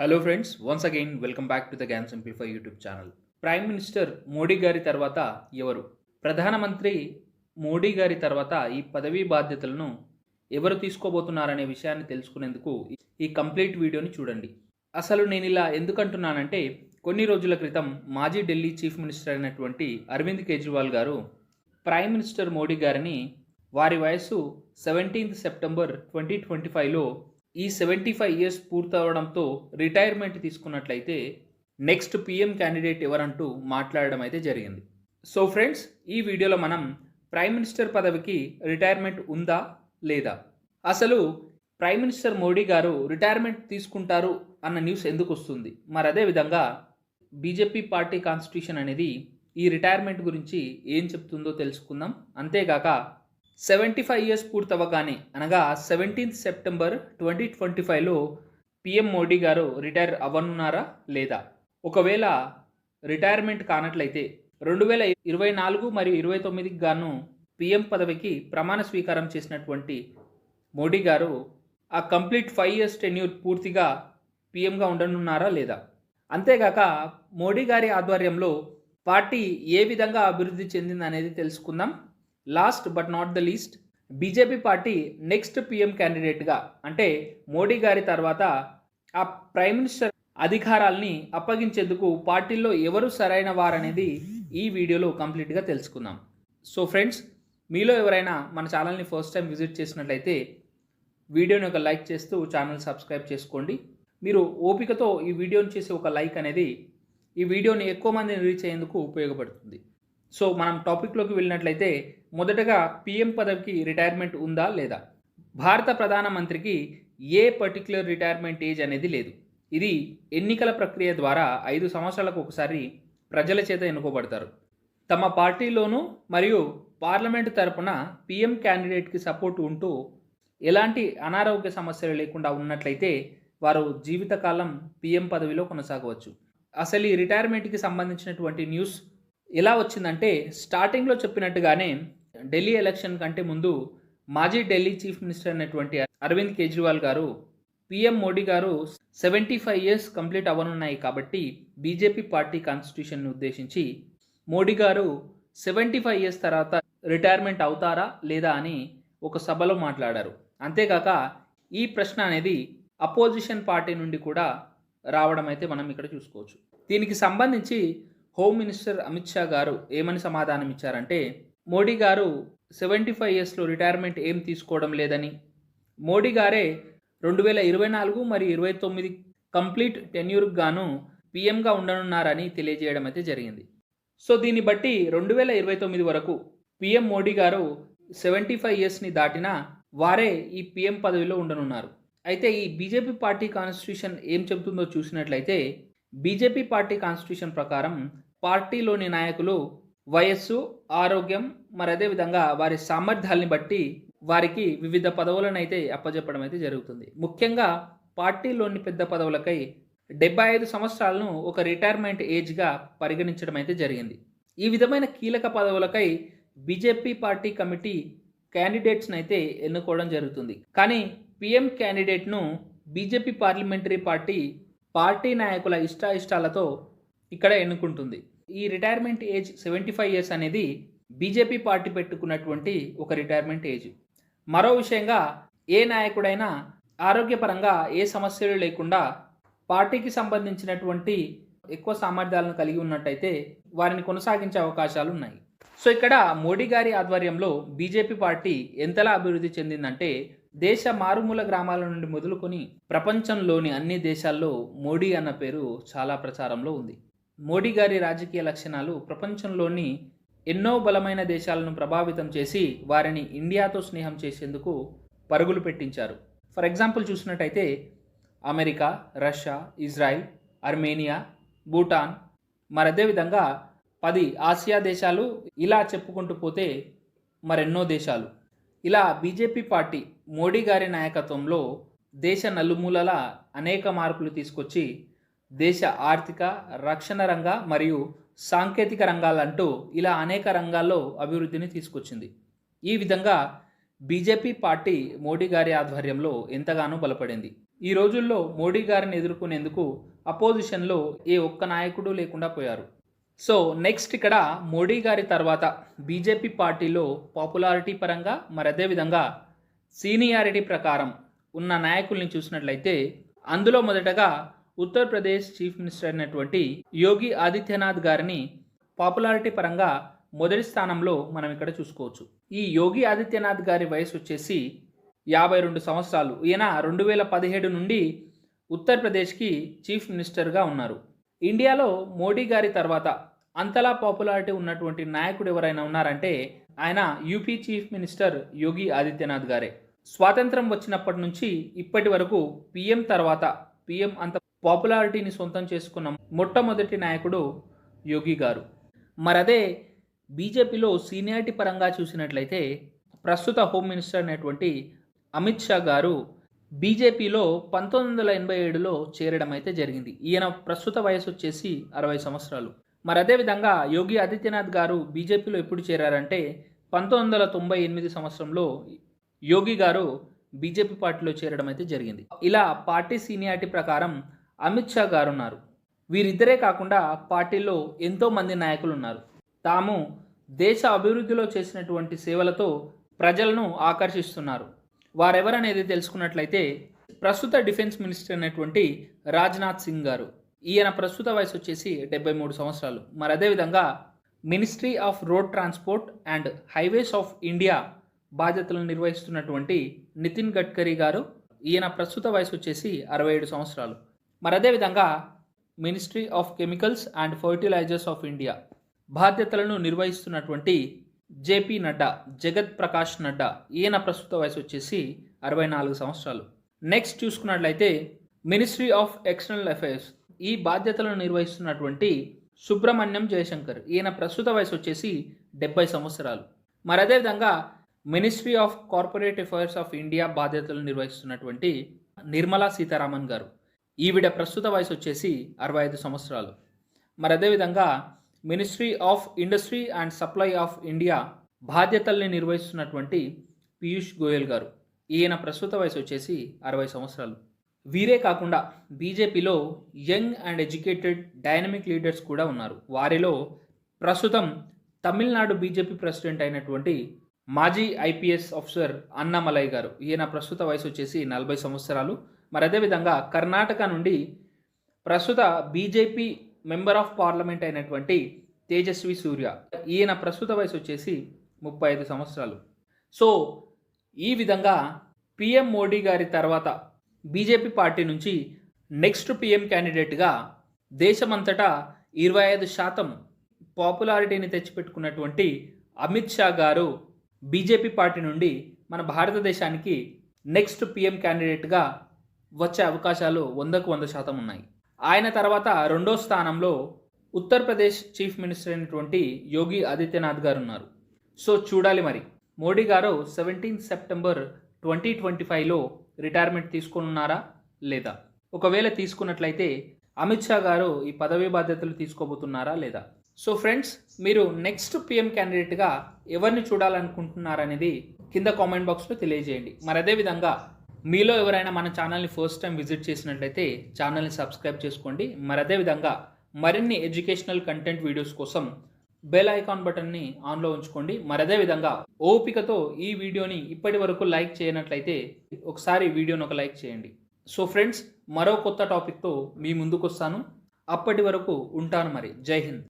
Hello friends, once again welcome back to the Gyan simplify YouTube channel. Prime minister Modi గారి తర్వాత ఎవరు? ప్రధానమంత్రి మోడీ గారి తర్వాత ఈ పదవీ బాధ్యతలను ఎవరు తీసుకోబోతున్నారనే విషయాన్ని తెలుసుకునేందుకు ఈ కంప్లీట్ వీడియోని చూడండి. అసలు నేను ఇలా ఎందుకంటున్నానంటే, కొన్ని రోజుల క్రితం మాజీ ఢిల్లీ చీఫ్ మినిస్టర్ అయినటువంటి అరవింద్ కేజ్రీవాల్ గారు ప్రైమ్ మినిస్టర్ మోడీ గారిని వారి వయస్సు 17th సెప్టెంబర్ 2025లో ఈ 75 ఇయర్స్ పూర్తవడంతో రిటైర్మెంట్ తీసుకున్నట్లయితే నెక్స్ట్ పీఎం క్యాండిడేట్ ఎవరంటూ మాట్లాడడం అయితే జరిగింది. సో ఫ్రెండ్స్, ఈ వీడియోలో మనం ప్రైమ్ మినిస్టర్ పదవికి రిటైర్మెంట్ ఉందా లేదా, అసలు ప్రైమ్ మినిస్టర్ మోడీ గారు రిటైర్మెంట్ తీసుకుంటారు అన్న న్యూస్ ఎందుకు వస్తుంది, మరి అదేవిధంగా బీజేపీ పార్టీ కాన్స్టిట్యూషన్ అనేది ఈ రిటైర్మెంట్ గురించి ఏం చెప్తుందో తెలుసుకుందాం. అంతేగాక 75 ఇయర్స్ పూర్తవగానే అనగా 17th సెప్టెంబర్ 2025లో పీఎం మోడీ గారు రిటైర్ అవ్వనున్నారా లేదా, ఒకవేళ రిటైర్మెంట్ కానట్లయితే 2024 మరియు 29కి గాను పీఎం పదవికి ప్రమాణ స్వీకారం చేసినటువంటి మోడీ గారు ఆ కంప్లీట్ 5 ఇయర్స్ టెన్యూర్ పూర్తిగా పీఎంగా ఉండనున్నారా లేదా. అంతేగాక మోడీ గారి ఆధ్వర్యంలో పార్టీ ఏ విధంగా అభివృద్ధి చెందింది అనేది తెలుసుకుందాం. Last but not the least, BJP party next PM క్యాండిడేట్గా అంటే మోడీ గారి తర్వాత ఆ ప్రైమ్ మినిస్టర్ అధికారాల్ని అప్పగించేందుకు పార్టీలో ఎవరు సరైన వారనేది ఈ వీడియోలో కంప్లీట్గా తెలుసుకుందాం. సో ఫ్రెండ్స్, మీలో ఎవరైనా మన ఛానల్ని ఫస్ట్ టైం విజిట్ చేసినట్లయితే వీడియోని ఒక లైక్ చేస్తూ ఛానల్ సబ్స్క్రైబ్ చేసుకోండి. మీరు ఓపికతో ఈ వీడియోని చేసే ఒక లైక్ అనేది ఈ వీడియోని ఎక్కువ మందిని రీచ్ అయ్యేందుకు ఉపయోగపడుతుంది. సో మనం టాపిక్లోకి వెళ్ళినట్లయితే, మొదటగా పీఎం పదవికి రిటైర్మెంట్ ఉందా లేదా. భారత ప్రధానమంత్రికి ఏ పర్టిక్యులర్ రిటైర్మెంట్ ఏజ్ అనేది లేదు. ఇది ఎన్నికల ప్రక్రియ ద్వారా 5 సంవత్సరాలకు ఒకసారి ప్రజల చేత ఎన్నుకోబడతారు. తమ పార్టీలోనూ మరియు పార్లమెంటు తరపున పీఎం క్యాండిడేట్కి సపోర్ట్ ఉంటూ ఎలాంటి అనారోగ్య సమస్యలు లేకుండా ఉన్నట్లయితే వారు జీవితకాలం పీఎం పదవిలో కొనసాగవచ్చు. అసలు ఈ రిటైర్మెంట్కి సంబంధించినటువంటి న్యూస్ ఎలా వచ్చిందంటే, స్టార్టింగ్లో చెప్పినట్టుగానే ఢిల్లీ ఎలక్షన్ కంటే ముందు మాజీ ఢిల్లీ చీఫ్ మినిస్టర్ అయినటువంటి అరవింద్ కేజ్రీవాల్ గారు పీఎం మోడీ గారు 75 ఇయర్స్ కంప్లీట్ అవ్వనున్నాయి కాబట్టి బీజేపీ పార్టీ కాన్స్టిట్యూషన్ని ఉద్దేశించి మోడీ గారు 75 ఇయర్స్ తర్వాత రిటైర్మెంట్ అవుతారా లేదా అని ఒక సభలో మాట్లాడారు. అంతేకాక ఈ ప్రశ్న అనేది అపోజిషన్ పార్టీ నుండి కూడా రావడం అయితే మనం ఇక్కడ చూసుకోవచ్చు. దీనికి సంబంధించి హోమ్ మినిస్టర్ అమిత్ షా గారు ఏమని సమాధానం ఇచ్చారంటే, మోడీ గారు 75 ఇయర్స్లో రిటైర్మెంట్ ఏం తీసుకోవడం లేదని, మోడీ గారే 2024 మరియు 29 కంప్లీట్ టెన్యూర్కి గాను పీఎంగా ఉండనున్నారని తెలియజేయడం అయితే జరిగింది. సో దీన్ని బట్టి 2029 వరకు పీఎం మోడీ గారు 75 ఇయర్స్ని దాటినా వారే ఈ పీఎం పదవిలో ఉండనున్నారు. అయితే ఈ బీజేపీ పార్టీ కాన్స్టిట్యూషన్ ఏం చెబుతుందో చూసినట్లయితే, బీజేపీ పార్టీ కాన్స్టిట్యూషన్ ప్రకారం పార్టీలోని నాయకులు వయస్సు, ఆరోగ్యం మరి అదేవిధంగా వారి సామర్థ్యాల్ని బట్టి వారికి వివిధ పదవులను అయితే అప్పజెప్పడం అయితే జరుగుతుంది. ముఖ్యంగా పార్టీలోని పెద్ద పదవులకై 75 సంవత్సరాలను ఒక రిటైర్మెంట్ ఏజ్గా పరిగణించడం అయితే జరిగింది. ఈ విధమైన కీలక పదవులకై బీజేపీ పార్టీ కమిటీ క్యాండిడేట్స్ని అయితే ఎన్నుకోవడం జరుగుతుంది. కానీ పీఎం క్యాండిడేట్ను బీజేపీ పార్లమెంటరీ పార్టీ నాయకుల ఇష్టాయిష్టాలతో ఇక్కడ ఎన్నుకుంటుంది. ఈ రిటైర్మెంట్ ఏజ్ 75 ఇయర్స్ అనేది బీజేపీ పార్టీ పెట్టుకున్నటువంటి ఒక రిటైర్మెంట్ ఏజ్. మరో విషయంగా, ఏ నాయకుడైనా ఆరోగ్యపరంగా ఏ సమస్యలు లేకుండా పార్టీకి సంబంధించినటువంటి ఎక్కువ సామర్థ్యాలను కలిగి ఉన్నట్టయితే వారిని కొనసాగించే అవకాశాలు ఉన్నాయి. సో ఇక్కడ మోడీ గారి ఆధ్వర్యంలో బీజేపీ పార్టీ ఎంతలా అభివృద్ధి చెందిందంటే, దేశ మారుమూల గ్రామాల నుండి మొదలుకొని ప్రపంచంలోని అన్ని దేశాల్లో మోడీ అన్న పేరు చాలా ప్రచారంలో ఉంది. మోడీ గారి రాజకీయ లక్షణాలు ప్రపంచంలోని ఎన్నో బలమైన దేశాలను ప్రభావితం చేసి వారిని ఇండియాతో స్నేహం చేసేందుకు పరుగులు పెట్టించారు. ఫర్ ఎగ్జాంపుల్ చూసినట్టయితే America, Russia, Israel, Armenia, Bhutan మరి అదేవిధంగా 10 ఆసియా దేశాలు, ఇలా చెప్పుకుంటూ పోతే మరెన్నో దేశాలు. ఇలా బీజేపీ పార్టీ మోడీ గారి నాయకత్వంలో దేశ నలుమూలల అనేక మార్పులు తీసుకొచ్చి దేశ ఆర్థిక, రక్షణ రంగ మరియు సాంకేతిక రంగాలంటూ ఇలా అనేక రంగాల్లో అభివృద్ధిని తీసుకొచ్చింది. ఈ విధంగా బీజేపీ పార్టీ మోడీ గారి ఆధ్వర్యంలో ఎంతగానో బలపడింది. ఈ రోజుల్లో మోడీ గారిని ఎదుర్కొనేందుకు అపోజిషన్లో ఏ ఒక్క నాయకుడు లేకుండా పోయారు. సో నెక్స్ట్ ఇక్కడ మోడీ గారి తర్వాత బీజేపీ పార్టీలో పాపులారిటీ పరంగా మరి అదేవిధంగా సీనియారిటీ ప్రకారం ఉన్న నాయకుల్ని చూసినట్లయితే అందులో మొదటగా ఉత్తరప్రదేశ్ చీఫ్ మినిస్టర్ అయినటువంటి యోగి ఆదిత్యనాథ్ గారిని పాపులారిటీ పరంగా మొదటి స్థానంలో మనం ఇక్కడ చూసుకోవచ్చు. ఈ యోగి ఆదిత్యనాథ్ గారి వయసు వచ్చేసి 52 సంవత్సరాలు. ఈయన 2017 నుండి ఉత్తరప్రదేశ్కి చీఫ్ మినిస్టర్గా ఉన్నారు. ఇండియాలో మోడీ గారి తర్వాత అంతలా పాపులారిటీ ఉన్నటువంటి నాయకుడు ఎవరైనా ఉన్నారంటే ఆయన UP chief minister Yogi Adityanath గారే. స్వాతంత్రం వచ్చినప్పటి నుంచి ఇప్పటి వరకు పీఎం తర్వాత పీఎం అంత పాపులారిటీని సొంతం చేసుకున్న మొట్టమొదటి నాయకుడు యోగి గారు. మరదే బీజేపీలో సీనియారిటీ పరంగా చూసినట్లయితే ప్రస్తుత హోమ్ మినిస్టర్ అయినటువంటి అమిత్ షా గారు బీజేపీలో 1987లో చేరడం అయితే జరిగింది. ఈయన ప్రస్తుత వయసు వచ్చేసి 60 సంవత్సరాలు. మరి అదేవిధంగా యోగి ఆదిత్యనాథ్ గారు బీజేపీలో ఎప్పుడు చేరారంటే 1998 సంవత్సరంలో యోగి గారు బీజేపీ పార్టీలో చేరడం అయితే జరిగింది. ఇలా పార్టీ సీనియారిటీ ప్రకారం అమిత్ షా గారు ఉన్నారు. వీరిద్దరే కాకుండా పార్టీలో ఎంతో మంది నాయకులు ఉన్నారు. తాము దేశ అభివృద్ధిలో చేసినటువంటి సేవలతో ప్రజలను ఆకర్షిస్తున్నారు. వారెవరనేది తెలుసుకున్నట్లయితే ప్రస్తుత డిఫెన్స్ మినిస్టర్ అయినటువంటి రాజ్నాథ్ సింగ్ గారు. ఈయన ప్రస్తుత వయసు వచ్చేసి 73 సంవత్సరాలు. మరి అదేవిధంగా ministry of road transport and highways of India బాధ్యతలను నిర్వహిస్తున్నటువంటి నితిన్ గడ్కరీ గారు. ఈయన ప్రస్తుత వయసు వచ్చేసి 67 సంవత్సరాలు. మరి అదేవిధంగా ministry of chemicals and fertilizers of India బాధ్యతలను నిర్వహిస్తున్నటువంటి జేపీ నడ్డా, జగత్ ప్రకాష్ నడ్డా. ఈయన ప్రస్తుత వయసు వచ్చేసి 64 సంవత్సరాలు. నెక్స్ట్ చూసుకున్నట్లయితే మినిస్ట్రీ ఆఫ్ ఎక్స్టర్నల్ అఫైర్స్ ఈ బాధ్యతలను నిర్వహిస్తున్నటువంటి సుబ్రహ్మణ్యం జయశంకర్. ఈయన ప్రస్తుత వయసు వచ్చేసి 70 సంవత్సరాలు. మరి అదేవిధంగా ministry of corporate affairs of India బాధ్యతలను నిర్వహిస్తున్నటువంటి నిర్మలా సీతారామన్ గారు. ఈవిడ ప్రస్తుత వయసు వచ్చేసి 65 సంవత్సరాలు. మరి అదేవిధంగా ministry of industry and supply of India బాధ్యతల్ని నిర్వహిస్తున్నటువంటి పీయూష్ గోయల్ గారు. ఈయన ప్రస్తుత వయసు వచ్చేసి 60 సంవత్సరాలు. వీరే కాకుండా బీజేపీలో young and educated dynamic leaders కూడా ఉన్నారు. వారిలో ప్రస్తుతం తమిళనాడు బీజేపీ ప్రెసిడెంట్ అయినటువంటి మాజీ ఐపీఎస్ ఆఫీసర్ అన్నామలై గారు. ఈయన ప్రస్తుత వయసు వచ్చేసి 40 సంవత్సరాలు. మరి అదేవిధంగా కర్ణాటక నుండి ప్రస్తుత బీజేపీ మెంబర్ ఆఫ్ పార్లమెంట్ అయినటువంటి తేజస్వి సూర్య. ఈయన ప్రస్తుత వయసు వచ్చేసి 35 సంవత్సరాలు. సో ఈ విధంగా పిఎం మోడీ గారి తర్వాత బీజేపీ పార్టీ నుంచి నెక్స్ట్ పిఎం క్యాండిడేట్గా దేశమంతటా 25% పాపులారిటీని తెచ్చిపెట్టుకున్నటువంటి అమిత్ షా గారు బీజేపీ పార్టీ నుండి మన భారతదేశానికి నెక్స్ట్ పిఎం క్యాండిడేట్గా వచ్చే అవకాశాలు 100కు 100% ఉన్నాయి. ఆయన తర్వాత రెండో స్థానంలో ఉత్తరప్రదేశ్ చీఫ్ మినిస్టర్ అయినటువంటి యోగి ఆదిత్యనాథ్ గారు ఉన్నారు. సో చూడాలి మరి మోడీ గారు 17 సెప్టెంబర్ 2025లో రిటైర్మెంట్ తీసుకున్నారా లేదా? ఒకవేళ తీసుకున్నట్లయితే అమిత్ షా గారు ఈ పదవీ బాధ్యతలు తీసుకోబోతున్నారా లేదా? సో ఫ్రెండ్స్, మీరు నెక్స్ట్ పిఎం క్యాండిడేట్గా ఎవరిని చూడాలనుకుంటున్నారనేది కింద కామెంట్ బాక్స్లో తెలియజేయండి. మరి అదేవిధంగా మీలో ఎవరైనా మన ఛానల్ని ఫస్ట్ టైం విజిట్ చేసినట్లయితే ఛానల్ని సబ్స్క్రైబ్ చేసుకోండి. మరి అదేవిధంగా మరిన్ని ఎడ్యుకేషనల్ కంటెంట్ వీడియోస్ కోసం బెల్ ఐకాన్ బటన్ని ఆన్లో ఉంచుకోండి. మరి అదేవిధంగా ఓపికతో ఈ వీడియోని ఇప్పటి వరకు లైక్ చేయనట్లయితే ఒకసారి వీడియోని ఒక లైక్ చేయండి. సో ఫ్రెండ్స్, మరో కొత్త టాపిక్తో మీ ముందుకు వస్తాను. అప్పటి వరకు ఉంటాను మరి. జై హింద్.